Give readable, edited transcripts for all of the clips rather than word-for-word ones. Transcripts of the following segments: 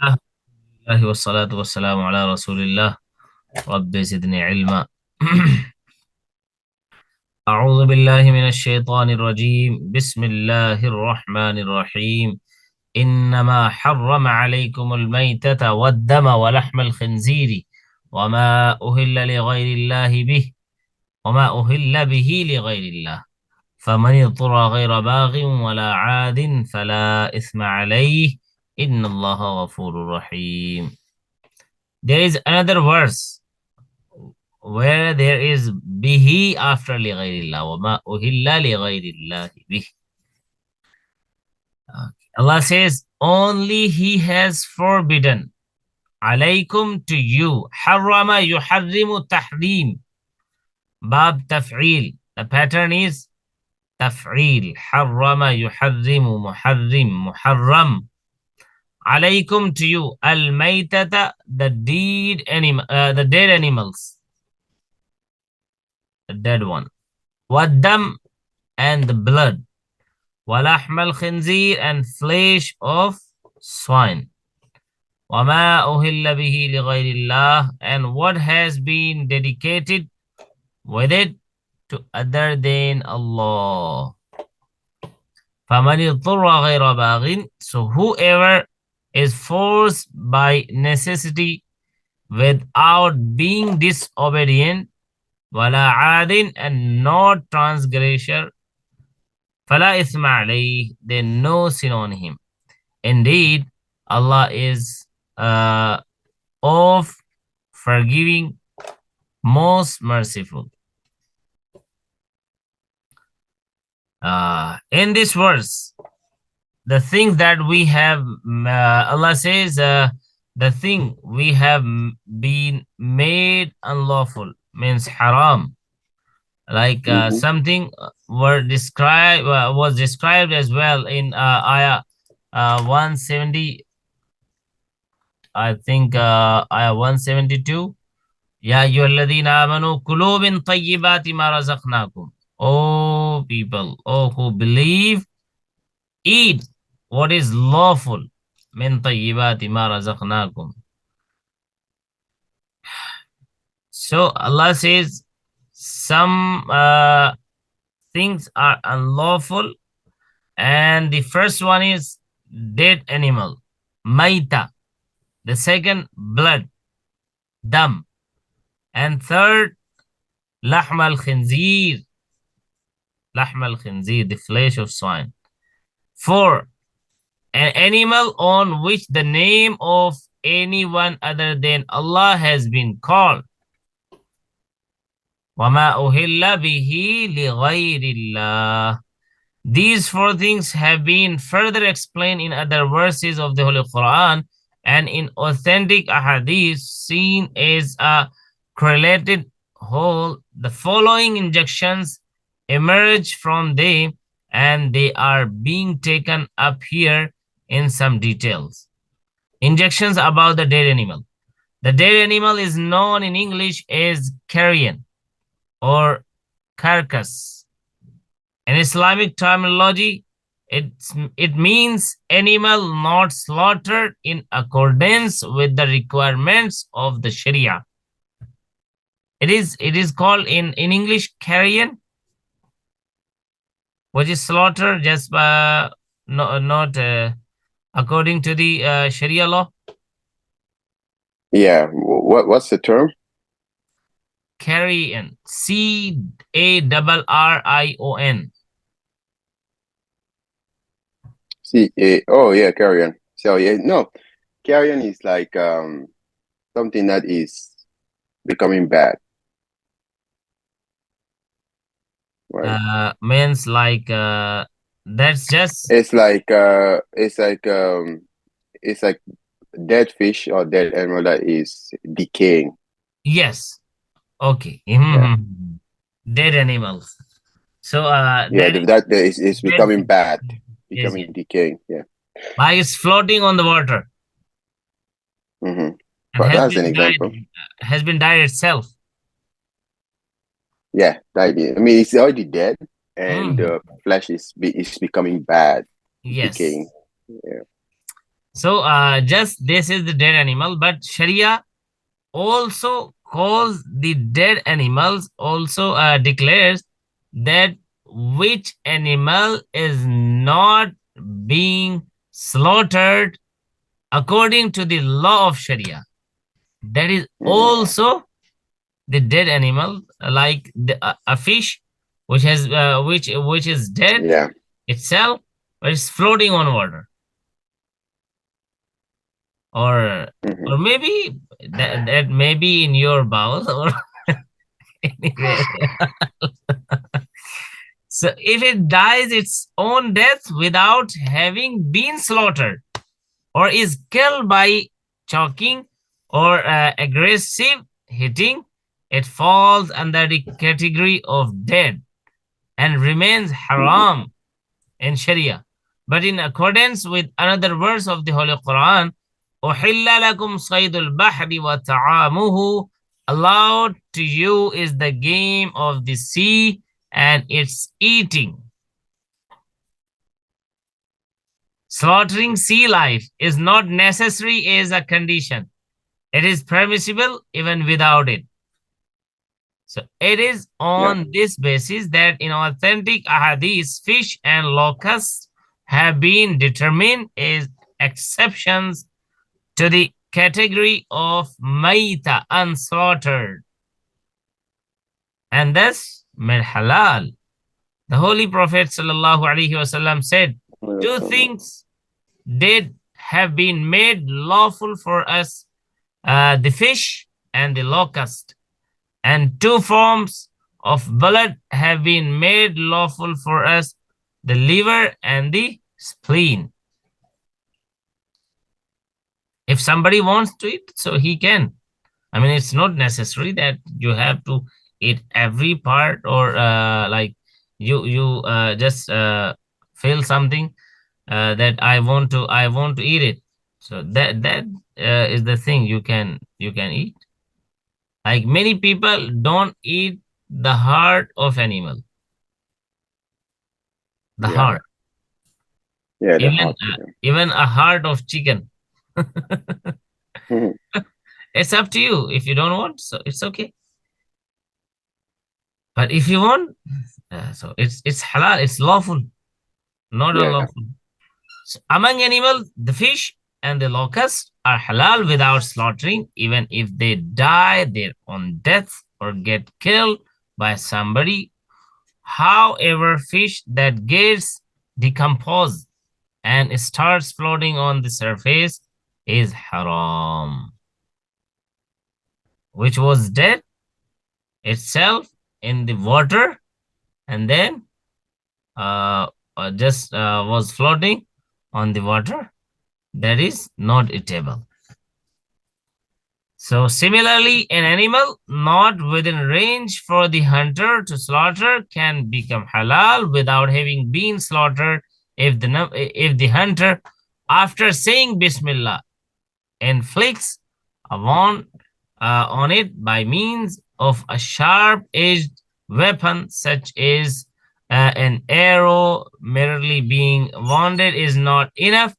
الله والصلاة والسلام على رسول الله رب زدني علما أعوذ بالله من الشيطان الرجيم بسم الله الرحمن الرحيم إنما حرم عليكم الميتة والدم ولحم الخنزير وما أهل لغير الله به وما أهل به لغير الله فمن اضطر غير باغ ولا عاد فلا إثم عليه إن الله غفور رحيم. There is another verse where there is bihi after lighairillah wama uhilla lighairillah bih. Allah says only He has forbidden Alaikum to you. Harrama yuharrimu tahrim. Bab taf'il. The pattern is taf'il. Harrama yuharrimu muharrim muharram. Alaikum to you. Al-maytata, the dead animals. The dead one. Waddam, and the blood. Walahm al-khinzir, and flesh of swine. Wama uhilla bihi li ghayrillah, and what has been dedicated with it to other than Allah. فَمَنِ اضْطُرَّ غَيْرَ بَاغٍ, so whoever is forced by necessity without being disobedient, وَلَا عَادٍ, and not transgressor, فَلَا إِثْمَ عَلَيْهِ, then no sin on him. Indeed, Allah is of forgiving, most merciful. In this verse, the thing that we have, Allah says, the thing we have been made unlawful means haram. Like something was described as well in ayah 170, I think ayah 172. Ya ayyuhalladhina amanu kulu min tayyibati ma razaqnakum. Oh people, oh who believe, eat what is lawful. Min tayyibati ma razaqnakum. So Allah says some things are unlawful, and the first one is dead animal, maita. The second, blood, dam. And third, lahm al-khinzir, the flesh of swine. 4, an animal on which the name of anyone other than Allah has been called. وَمَا أُهِلَّ بِهِ لِغَيْرِ اللَّهِ. These 4 things have been further explained in other verses of the Holy Quran and in authentic ahadith seen as a correlated whole. The following injunctions emerge from them, and they are being taken up here in some details. Injunctions about the dead animal. The dead animal is known in English as carrion or carcass. In Islamic terminology, it means animal not slaughtered in accordance with the requirements of the Sharia. It is called in English carrion, which is slaughtered just by not according to the Sharia law. Yeah, what's the term? Carrion, CARRION. Oh yeah, carrion. So yeah, no, carrion is like something that is becoming bad. Right. Means like that's just. It's like dead fish or dead animal that is decaying. Yes. Okay. Yeah. Dead animals. So that is becoming bad, becoming yes. decaying. Yeah. Like it's floating on the water. Mm-hmm. And That's an example. Has been died itself. Yeah, I mean it's already dead, and the flesh is becoming bad, yes, decaying. Yeah. So just this is the dead animal, but Sharia also calls the dead animals, also declares that which animal is not being slaughtered according to the law of Sharia. That is also the dead animal, like a fish which has which is dead Yeah. itself, but it's floating on water, or maybe that may be in your bowel or anywhere. So if it dies its own death without having been slaughtered, or is killed by choking or aggressive hitting, it falls under the category of dead and remains haram in Sharia. But in accordance with another verse of the Holy Quran, أُحِلَّ لَكُمْ صَيْدُ الْبَحْرِ وَطَعَامُهُ, allowed to you is the game of the sea and its eating. Slaughtering sea life is not necessary as a condition. It is permissible even without it. So it is on this basis that in authentic ahadith, fish and locusts have been determined as exceptions to the category of maita, unslaughtered, and thus made halal. The Holy Prophet ﷺ said, two things did have been made lawful for us, the fish and the locust, and two forms of blood have been made lawful for us, the liver and the spleen. If somebody wants to eat, so he can. I mean, it's not necessary that you have to eat every part, or like you just feel something that I want to eat it. So that is the thing you can eat. Like many people don't eat the heart of animal. The heart. Yeah, the even heart. even a heart of chicken. It's up to you. If you don't want, so it's okay. But if you want, so it's halal, it's lawful, not unlawful. So among animals, the fish and the locust are halal without slaughtering, even if they die their own death or get killed by somebody. However, fish that gets decomposed and starts floating on the surface is haram, which was dead itself in the water and then just was floating on the water, that is not eatable. So similarly, an animal not within range for the hunter to slaughter can become halal without having been slaughtered if the hunter, after saying Bismillah, inflicts a wound on it by means of a sharp-edged weapon, such as an arrow. Merely being wounded is not enough.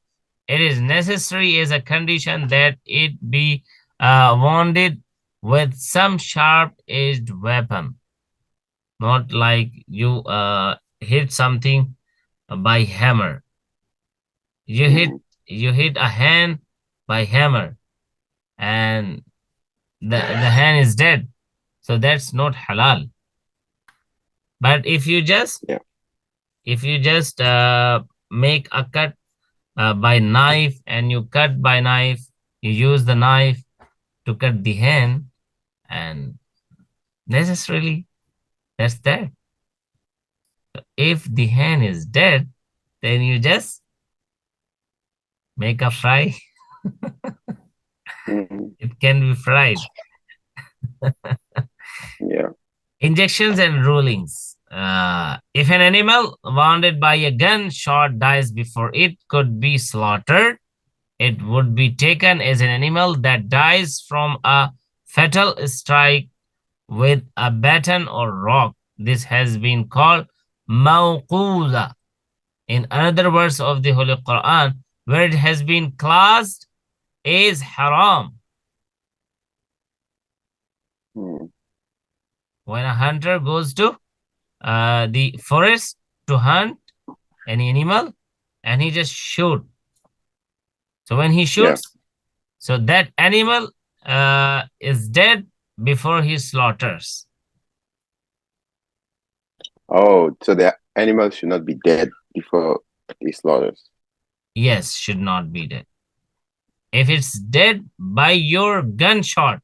It is necessary as a condition that it be wounded with some sharp-edged weapon, not like you hit something by hammer. You hit a hand by hammer, and the hand is dead. So that's not halal. But if you just make a cut by knife, and you cut by knife, you use the knife to cut the hand, and necessarily that's dead. So if the hand is dead, then you just make a fry. It can be fried. Injections and rulings. If an animal wounded by a gunshot dies before it could be slaughtered, it would be taken as an animal that dies from a fatal strike with a baton or rock. This has been called mawquza in another verse of the Holy Quran, where it has been classed is haram. When a hunter goes to the forest to hunt any animal and he just shoot. So when he shoots, so that animal is dead before he slaughters. Oh, so the animal should not be dead before he slaughters. Yes, should not be dead. If it's dead by your gunshot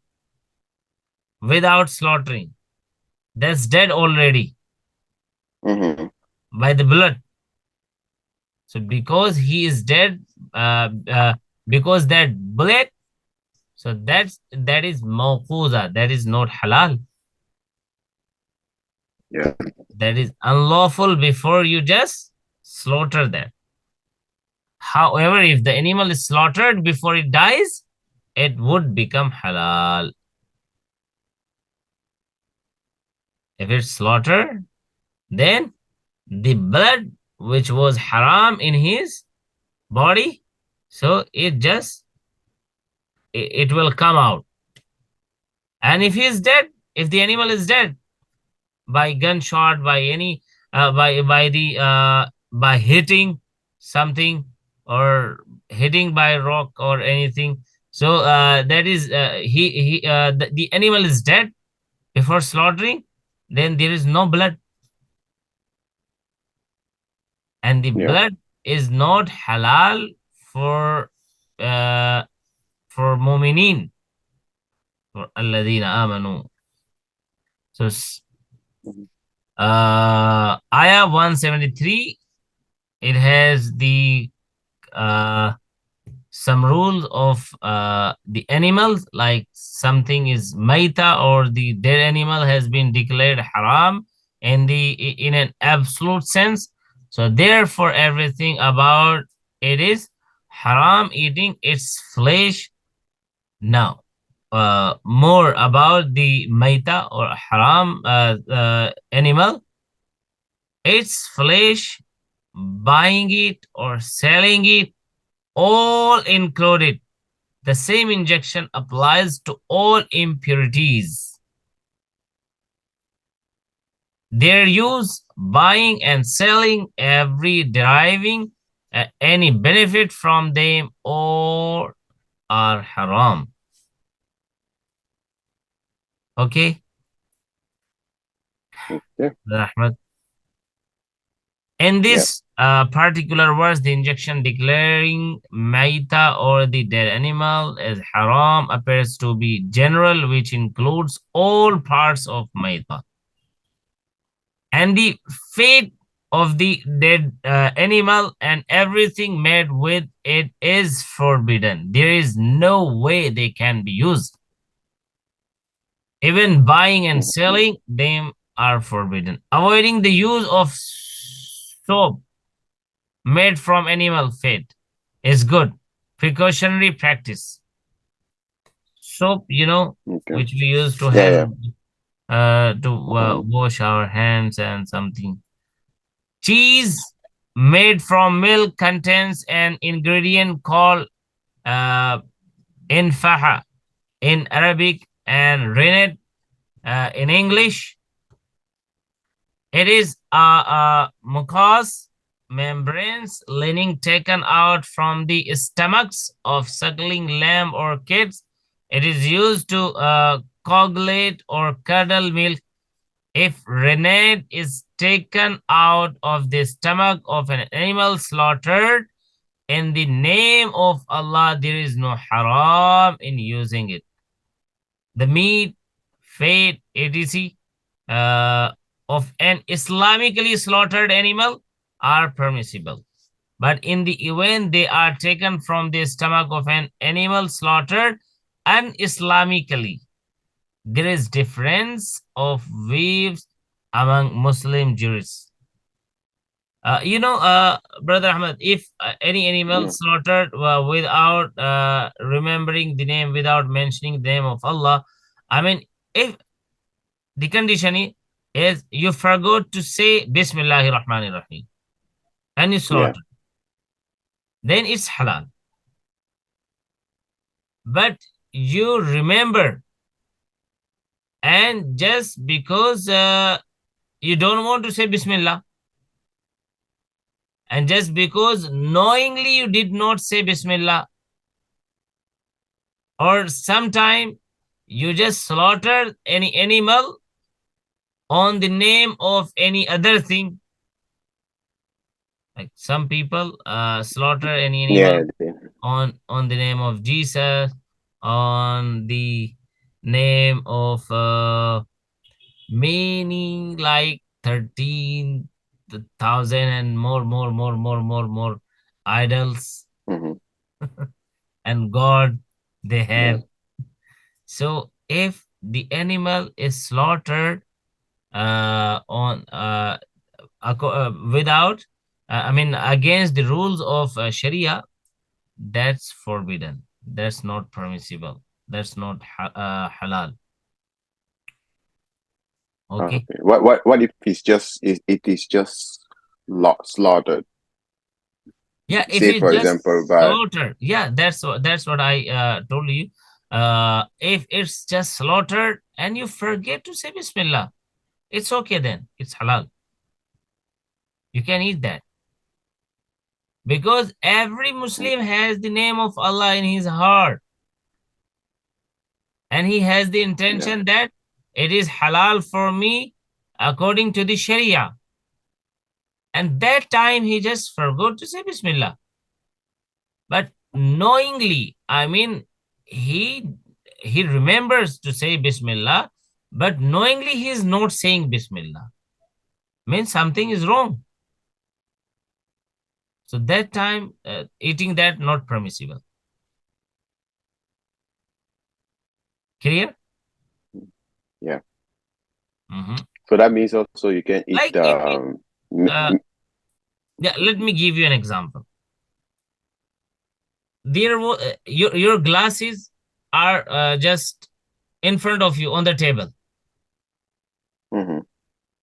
without slaughtering, that's dead already by the blood. So because he is dead, because that blood, so that is mawquza, that is not halal. Yeah. That is unlawful before you just slaughter that. However, if the animal is slaughtered before it dies, it would become halal. If it's slaughtered, then the blood which was haram in his body, so it will come out. And if he is dead, if the animal is dead by gunshot, by any by hitting something or hitting by rock or anything, so that is the animal is dead before slaughtering, then there is no blood, and the blood is not halal for mu'minin, for alladhina amanu. So ayah 173, it has the some rules of the animals, like something is maita, or the dead animal has been declared haram in an absolute sense. So therefore everything about it is haram eating its flesh. Now more about the maita or haram animal, its flesh, buying it or selling it, all included. The same injunction applies to all impurities. Their use, buying and selling, every deriving any benefit from them, all are haram. Okay? Rahmat. In this particular verse, the injunction declaring maita or the dead animal as haram appears to be general, which includes all parts of maita. And the fate of the dead animal and everything made with it is forbidden. There is no way they can be used. Even buying and selling them are forbidden. Avoiding the use of soap made from animal fat is good precautionary practice. Soap, which we use to have wash our hands and something. Cheese made from milk contains an ingredient called infaha in Arabic and rennet in English. It is mucous membranes lining taken out from the stomachs of suckling lamb or kids. It is used to coagulate or curdle milk. If rennet is taken out of the stomach of an animal slaughtered in the name of Allah, there is no haram in using it. The meat, fat, etc. Of an Islamically slaughtered animal are permissible. But in the event they are taken from the stomach of an animal slaughtered un-Islamically, there is difference of views among Muslim jurists. Brother Ahmed, if any animal slaughtered without remembering the name, without mentioning the name of Allah, I mean, if the condition is you forgot to say Bismillahir Rahmanir Rahim and you slaughter, then it's halal. But you remember, and just because you don't want to say Bismillah, and just because knowingly you did not say Bismillah, or sometime you just slaughtered any animal on the name of any other thing, like some people slaughter any animal on the name of Jesus, on the name of many, like 13,000 and more idols and God they have. So if the animal is slaughtered on without, I mean, against the rules of Sharia, that's forbidden. That's not permissible. That's not halal. Okay. What if it is just slaughtered? Yeah, if say it's for just example, slaughtered. Yeah, that's what I told you. If it's just slaughtered and you forget to say Bismillah, it's okay then. It's halal. You can eat that. Because every Muslim has the name of Allah in his heart. And he has the intention that it is halal for me according to the Sharia. And that time he just forgot to say Bismillah. But knowingly, I mean, he remembers to say Bismillah, but knowingly he is not saying Bismillah. Means something is wrong. So that time, eating that not permissible. Clear? Yeah. Mm-hmm. So that means also you can eat. Like yeah, let me give you an example. There, your glasses are just in front of you on the table,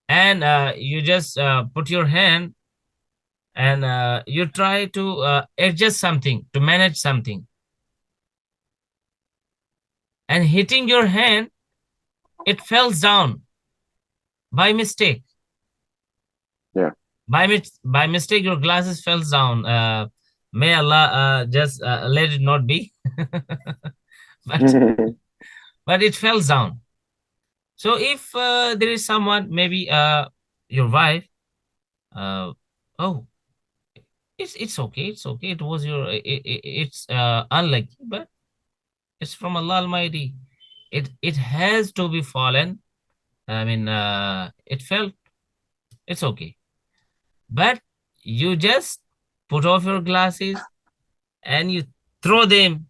and you just put your hand and you try to adjust something, to manage something, and hitting your hand, it falls down by mistake. Yeah. By mistake, your glasses falls down. May Allah just let it not be. But it falls down. So if there is someone, maybe your wife, oh, it's okay, it's okay. It was your, it's unlucky, but it's from Allah Almighty. It has to be fallen. I mean, it fell. It's okay. But you just put off your glasses and you throw them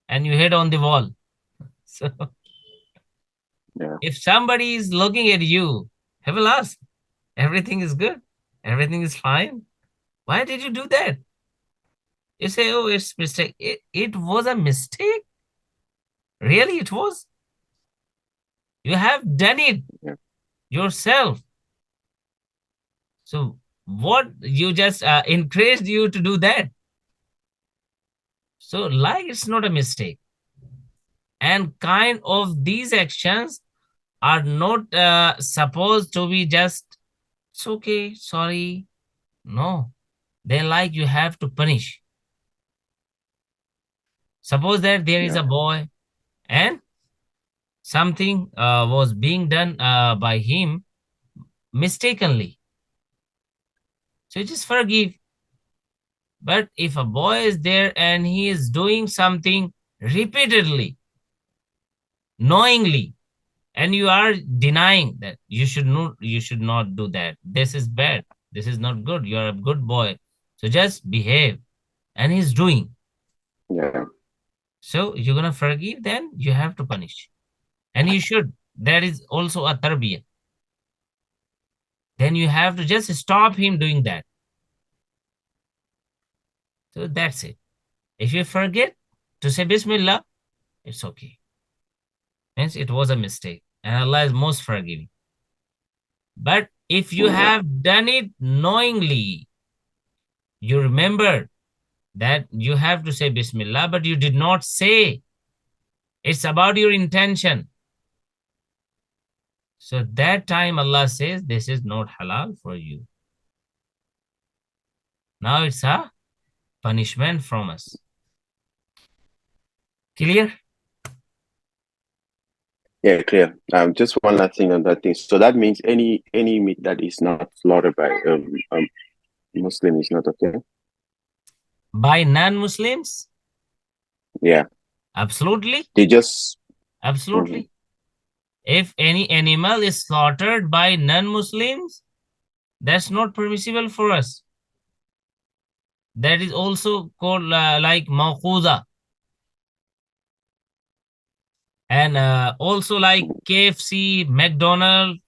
and you hit on the wall. So if somebody is looking at you, he will ask, everything is good, everything is fine. Why did you do that? You say, oh, it's mistake. It was a mistake. Really, it was. You have done it yourself. So what you just encouraged you to do that. So like it's not a mistake. And kind of these actions are not supposed to be just, it's okay, sorry. No, they like you have to punish. Suppose that there is a boy and something was being done by him mistakenly. So you just forgive. But if a boy is there and he is doing something repeatedly, knowingly, and you are denying that you should not do that, this is bad, this is not good, you are a good boy, so just behave, and he's doing. So you're gonna forgive, then you have to punish, and you should. That is also a tarbiyah. Then you have to just stop him doing that. So that's it. If you forget to say Bismillah, it's okay. Means it was a mistake, and Allah is most forgiving. But if you have done it knowingly, you remember, that you have to say Bismillah, but you did not say. It's about your intention. So that time Allah says, this is not halal for you. Now it's a punishment from us. Clear? Yeah, clear. Just one last thing on that thing. So that means any meat that is not slaughtered by Muslim is not okay. By non-Muslims? Yeah. Absolutely. They just absolutely. If any animal is slaughtered by non-Muslims, that's not permissible for us. That is also called like mawquza. And also like KFC, McDonald's,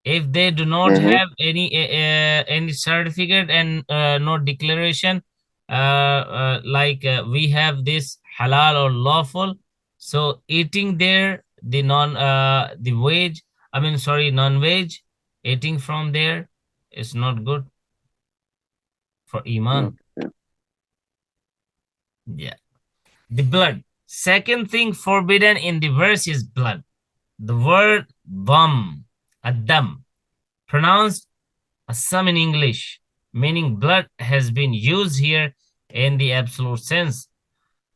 if they do not have any certificate and no declaration, like we have this halal or lawful, so eating there the non-veg, eating from there is not good for iman. Yeah. The blood. Second thing forbidden in the verse is blood. The word dam, adam, pronounced Assam in English, meaning blood, has been used here in the absolute sense.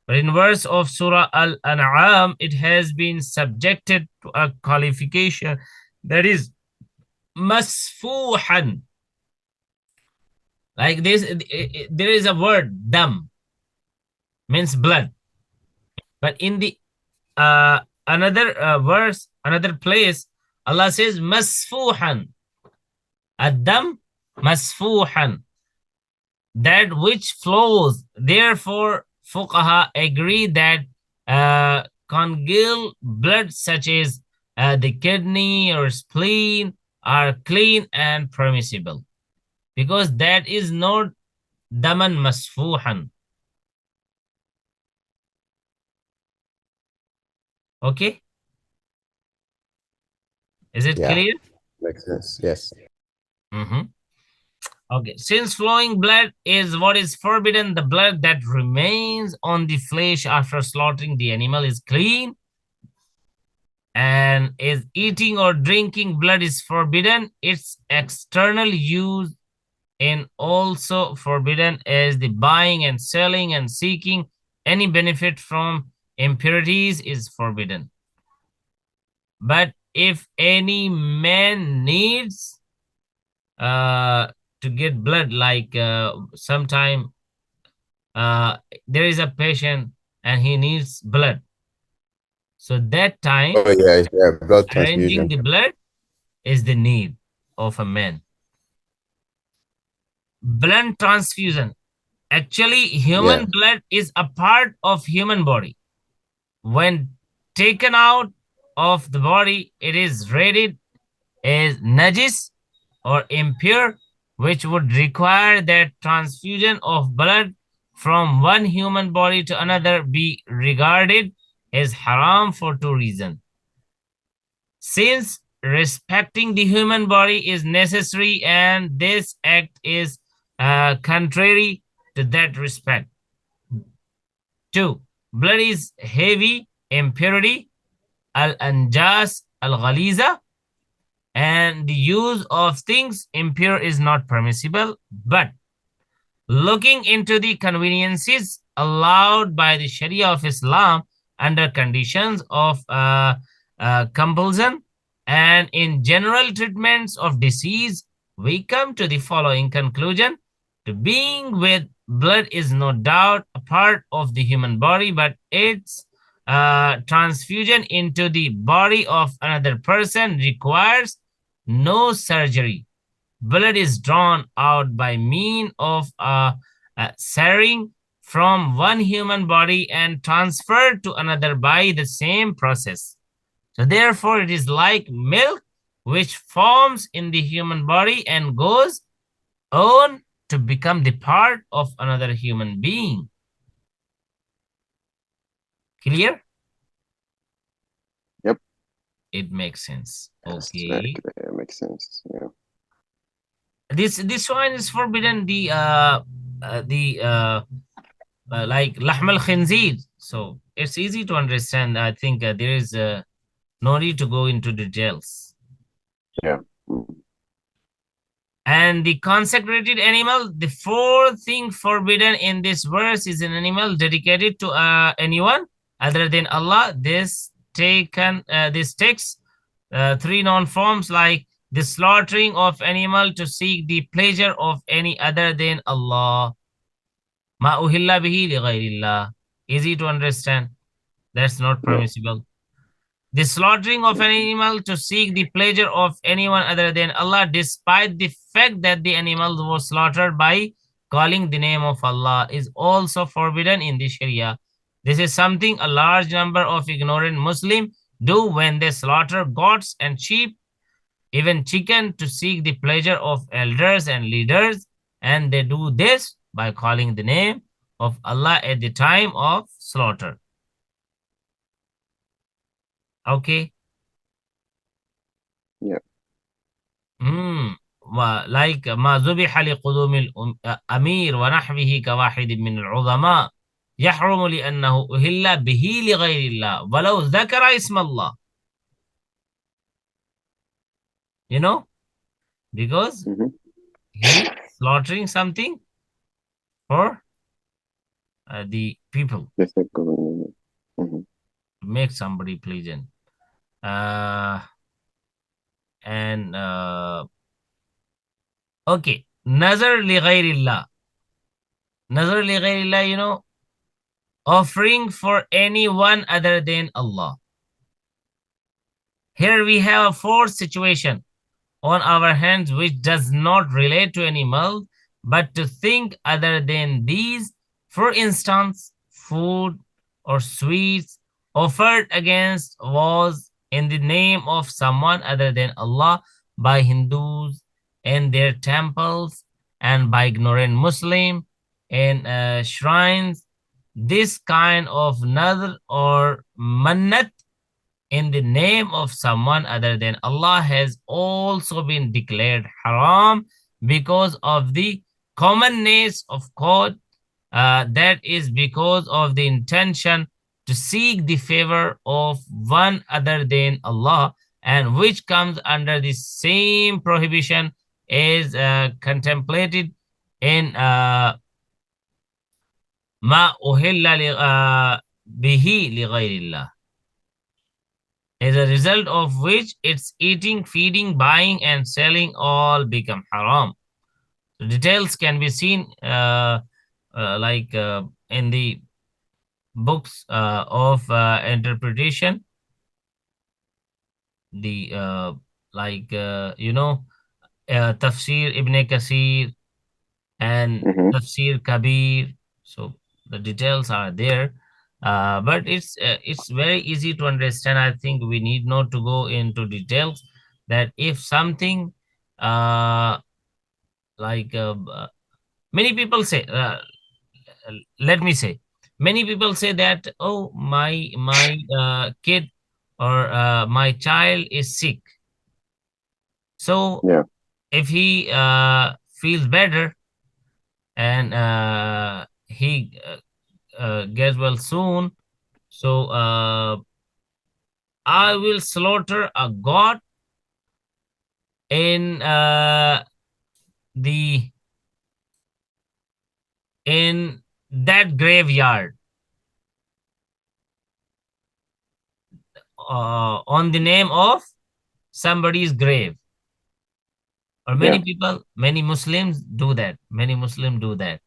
But in verse of Surah Al-An'am, it has been subjected to a qualification that is masfuhan. Like this, there is a word, dam, means blood. But in the another verse, another place, Allah says masfuhan. Adam masfuhan, that which flows. Therefore, fuqaha agree that congealed blood such as the kidney or spleen are clean and permissible, because that is not daman masfuhan. Okay? Is it clear? Makes sense. Yes. Okay. Since flowing blood is what is forbidden, the blood that remains on the flesh after slaughtering the animal is clean, and is eating or drinking blood is forbidden. Its external use and also forbidden, as the buying and selling and seeking any benefit from impurities is forbidden. But if any man needs to get blood, like sometime there is a patient and he needs blood, so that time blood arranging transfusion. the blood is the need of a man. Blood transfusion. Actually, human blood is a part of human body. When taken out of the body, it is rated as najis or impure, which would require that transfusion of blood from one human body to another be regarded as haram for two reasons. Since respecting the human body is necessary, and this act is contrary to that respect. 2. Blood is heavy impurity, al-anjas al-ghaliza, and the use of things impure is not permissible. But looking into the conveniences allowed by the Sharia of Islam under conditions of compulsion and in general treatments of disease, we come to the following conclusion. To being with blood is no doubt a part of the human body, but its transfusion into the body of another person requires no surgery. Blood is drawn out by means of searing from one human body and transferred to another by the same process. So therefore, it is like milk which forms in the human body and goes on to become the part of another human being. Clear? Yep. It makes sense. Okay. It makes sense. Yeah. This one is forbidden. The like lahm al-khinzir. So it's easy to understand. I think there is no need to go into details. Yeah. Mm. And the consecrated animal, the fourth thing forbidden in this verse is an animal dedicated to anyone other than Allah. This takes three known forms like the slaughtering of animal to seek the pleasure of any other than Allah. Ma uhilla bihi li ghayrillah. Easy to understand. That's not Yeah. permissible. The slaughtering of an animal to seek the pleasure of anyone other than Allah, despite the fact that the animal was slaughtered by calling the name of Allah, is also forbidden in the Sharia. This is something a large number of ignorant Muslims do when they slaughter goats and sheep, even chicken, to seek the pleasure of elders and leaders, and they do this by calling the name of Allah at the time of slaughter. Okay. Yeah. like ما ذبح لقدوم الأمير ونحوه كواحد من العظماء يحرم لأنه أهل به لغير الله ولو ذكر اسم الله. You know, because Mm-hmm. he slaughtering something for the people, Just like mm-hmm. make somebody pleasant. Uh, and okay, nazar li ghairillah. Nazar li ghairillah, you know, offering for anyone other than Allah. Here we have a fourth situation on our hands which does not relate to animal but to think other than these. For instance, food or sweets offered against was in the name of someone other than Allah by Hindus in their temples and by ignorant Muslim in shrines. This kind of nadr or mannat in the name of someone other than Allah has also been declared haram because of the commonness of code. That is because of the intention to seek the favor of one other than Allah, and which comes under the same prohibition is contemplated in ma uhilla bihi li ghayrillah, as a result of which its eating, feeding, buying, and selling all become haram. The details can be seen in the books of interpretation. The Tafsir Ibn Kasir and Mm-hmm. Tafsir Kabir. So the details are there. But it's very easy to understand. I think we need not to go into details. That if something uh, like many people say, let me say, many people say that, oh, my kid or my child is sick. So Yeah. if he feels better and he gets well soon, so I will slaughter a goat in the in that graveyard on the name of somebody's grave. Or Yeah. many people, many Muslims do that. Many Muslims do that.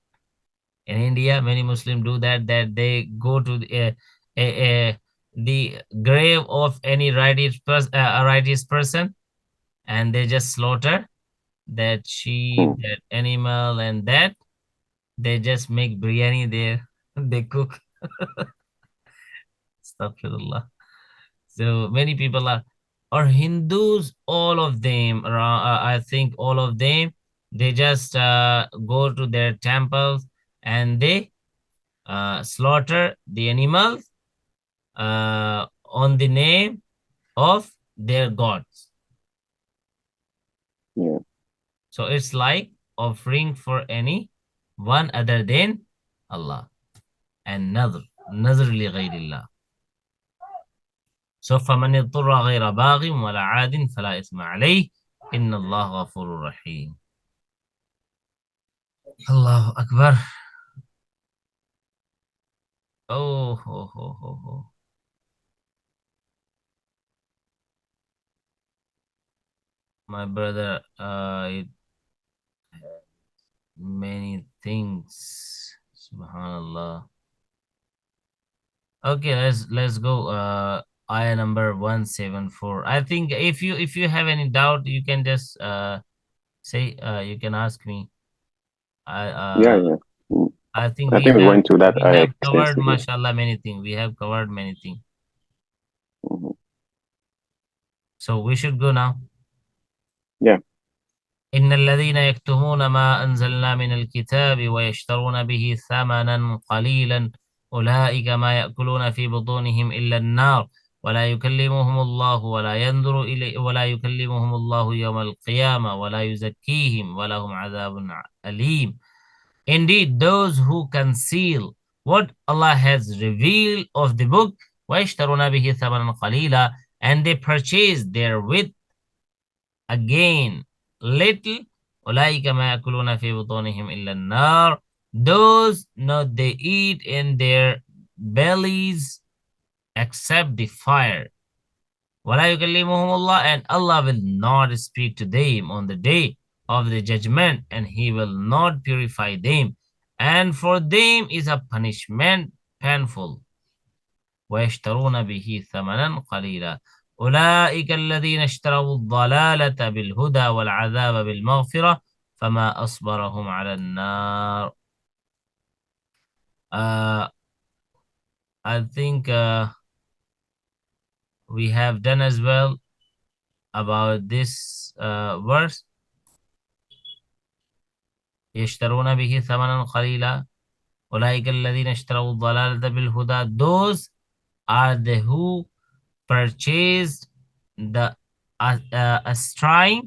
In India, many Muslims do that. That they go to the grave of any righteous person, and they just slaughter that sheep, Mm. that animal, and that they just make biryani there. They cook. Astaghfirullah. So many people are, or Hindus, all of them, I think all of them, they just go to their temples and they slaughter the animals on the name of their gods. Yeah. So it's like offering for any one other than Allah. And nazr li ghayrillah. So فَمَنِ اضْطُرَّ غَيْرَ بَاغٍ وَلَا عَادٍ فَلَا إِثْمَ عَلَيْهِ إِنَّ اللَّهَ غَفُورٌ رَحِيمٌ. Allahu Akbar. Oh, ho, ho, ho, ho. My brother, it many things. Subhanallah. Okay, let's go. Ayah number 174. I think if you have any doubt, you can just say you can ask me. Yeah, I yeah. Mm. I think I think we went through that we have covered extensively. mashallah many things. We have covered many things. Mhm. So we should go now. Yeah. إن الذين يكتمون ما أنزلنا من الكتاب ويشترون به ثمنا قليلا أولئك ما يأكلون في بطونهم إلا النار ولا يكلمهم الله ولا يكلمهم الله يوم القيامة ولا يزكيهم ولهم عذاب أليم. Indeed, those who conceal what Allah has revealed of the book ويشترون به ثمنا قليلا, and they purchase therewith again little, أولئك ما يأكلون في بطونهم إلا النار, those not they eat in their bellies except the fire. ولا يكلمهم الله, and Allah will not speak to them on the day of the judgment, and He will not purify them, and for them is a punishment painful. ويشترون به ثمنا قليلا أولئك الذين اشتروا الضلالة بالهدى والعذاب بالمغفرة فما أصبرهم على النار. uh, I think we have done as well about this verse. يشترون به ثمنا قليلا أولئك الذين اشتروا الضلالة بالهدى, those are the who purchased the astray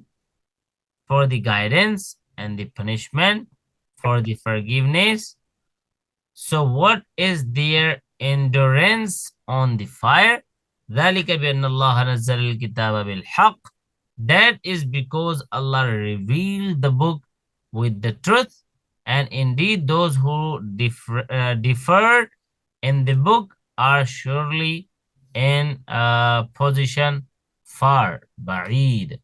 for the guidance and the punishment for the forgiveness. So what is their endurance on the fire? ذلك بأن الله نزل الكتاب بالحق. That is because Allah revealed the book with the truth, and indeed those who differed in the book are surely in a position far, بعيد.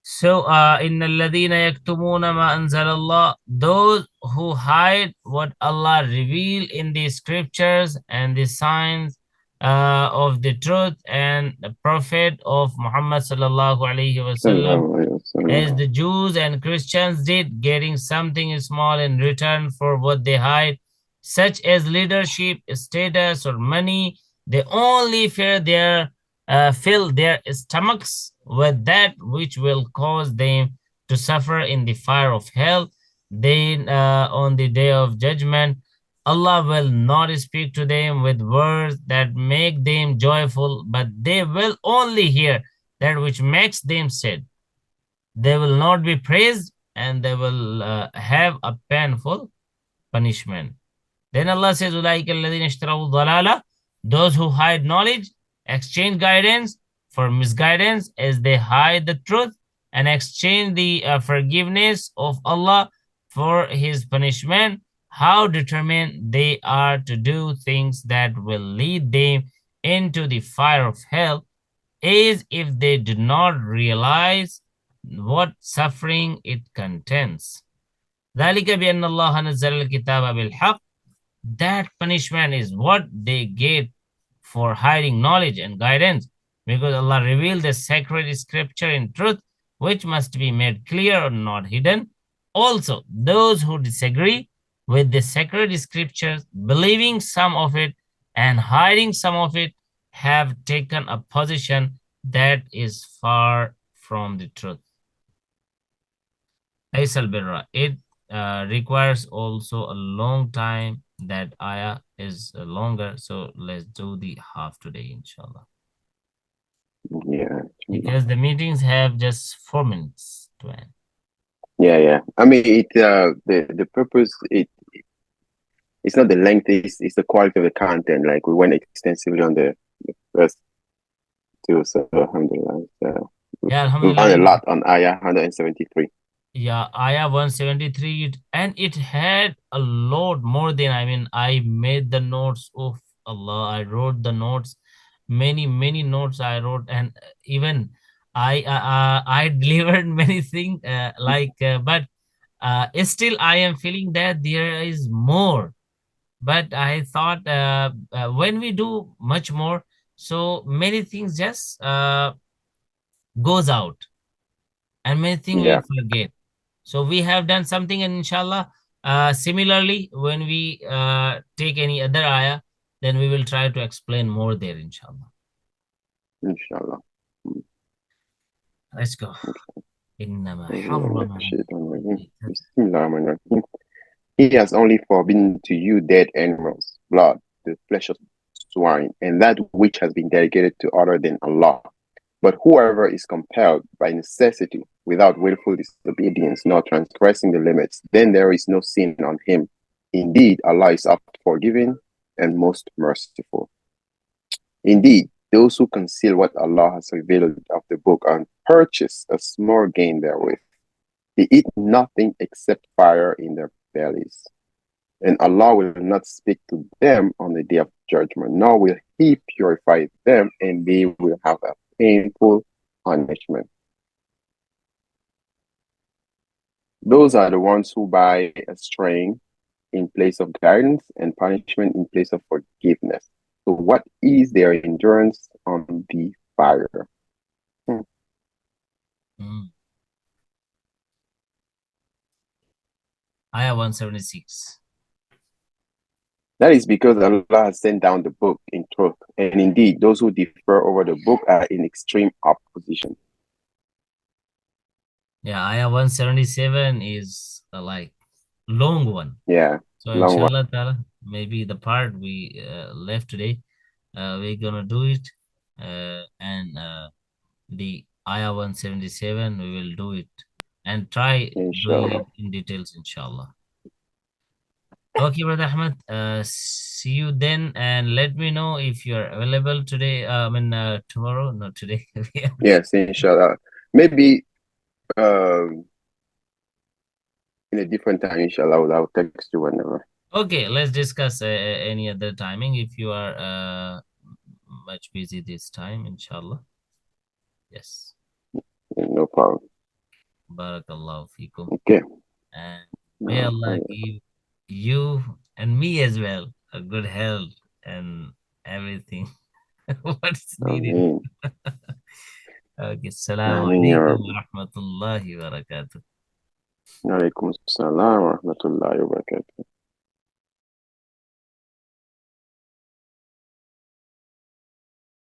So, إن الذين يكتمون ما أنزل الله, those who hide what Allah revealed in the scriptures and the signs of the truth and the prophet of Muhammad sallallahu alaihi wasallam, Sallallahu alayhi wa sallam. as the Jews and Christians did, getting something small in return for what they hide, such as leadership, status, or money. They only fill their stomachs with that which will cause them to suffer in the fire of hell. Then, on the day of judgment, Allah will not speak to them with words that make them joyful, but they will only hear that which makes them sad. They will not be praised, and they will have a painful punishment. Then Allah says, أُولَٰئِكَ الَّذِينَ اشْتَرَوُا الضَّلَالَةَ, those who hide knowledge, exchange guidance for misguidance, as they hide the truth, and exchange the forgiveness of Allah for His punishment. How determined they are to do things that will lead them into the fire of hell, as if they do not realize what suffering it contains. ذلك بأن الله نزل الكتاب بالحق. That punishment is what they get for hiding knowledge and guidance, because Allah revealed the sacred scripture in truth, which must be made clear or not hidden. Also, those who disagree with the sacred scriptures, believing some of it and hiding some of it, have taken a position that is far from the truth. Aysal Birra, it requires also a long time. That ayah is longer, so let's do the half today, inshallah. Yeah. Because the meetings have just 4 minutes to end. Yeah. I mean, the purpose, it's not the length, it's the quality of the content. Like we went extensively on the first two, so alhamdulillah. So Yeah, we learned a alhamdulillah. lot on Ayah 173. Yeah, Ayah 173, and it had a lot more than, I mean, I made the notes of Allah. I wrote the notes, many notes I wrote, and even I delivered many things, but still I am feeling that there is more. But I thought when we do much more, so many things just goes out, and many things we Yeah, forget. So we have done something, and inshallah, similarly, when we take any other ayah, then we will try to explain more there, inshallah. inshallah. Let's go. إنما Mm. حرم عليكم الميتة. Bismillahirrahmanirrahim. He has only forbidden to you dead animals, blood, the flesh of swine, and that which has been dedicated to other than Allah. But whoever is compelled by necessity without willful disobedience nor transgressing the limits, then there is no sin on him. Indeed, Allah is oft forgiving and most merciful. Indeed, those who conceal what Allah has revealed of the book and purchase a small gain therewith, they eat nothing except fire in their bellies. And Allah will not speak to them on the day of judgment, nor will He purify them, and they will have a painful punishment. Those are the ones who buy a straying in place of guidance and punishment in place of forgiveness. So, what is their endurance on the fire? Mm. Ayah 176. That is because Allah has sent down the book in truth, and indeed, those who differ over the book are in extreme opposition. Yeah, Ayah 177 is like long one. Yeah, So long one. inshallah ta'ala, maybe the part we left today, we're gonna do it, and the Ayah 177 we will do it, and try doing Inshallah. it in details, inshallah. Okay, Brother Ahmed, see you then, and let me know if you're available today. Tomorrow, not today. Yeah. Yes, inshallah. Maybe um in a different time, inshallah, I'll text you whenever. Okay, let's discuss any other timing if you are much busy this time, inshallah. Yes. No problem. Barakallahu fikum. Okay. And may Allah give you and me as well a good health and everything what's needed. Ameen. Okay, Assalamu Ameen, Ya Alaikum Rabbi. Warahmatullahi Wabarakatuh. Alaikum Assalam wa rahmatullahi wa barakatuh.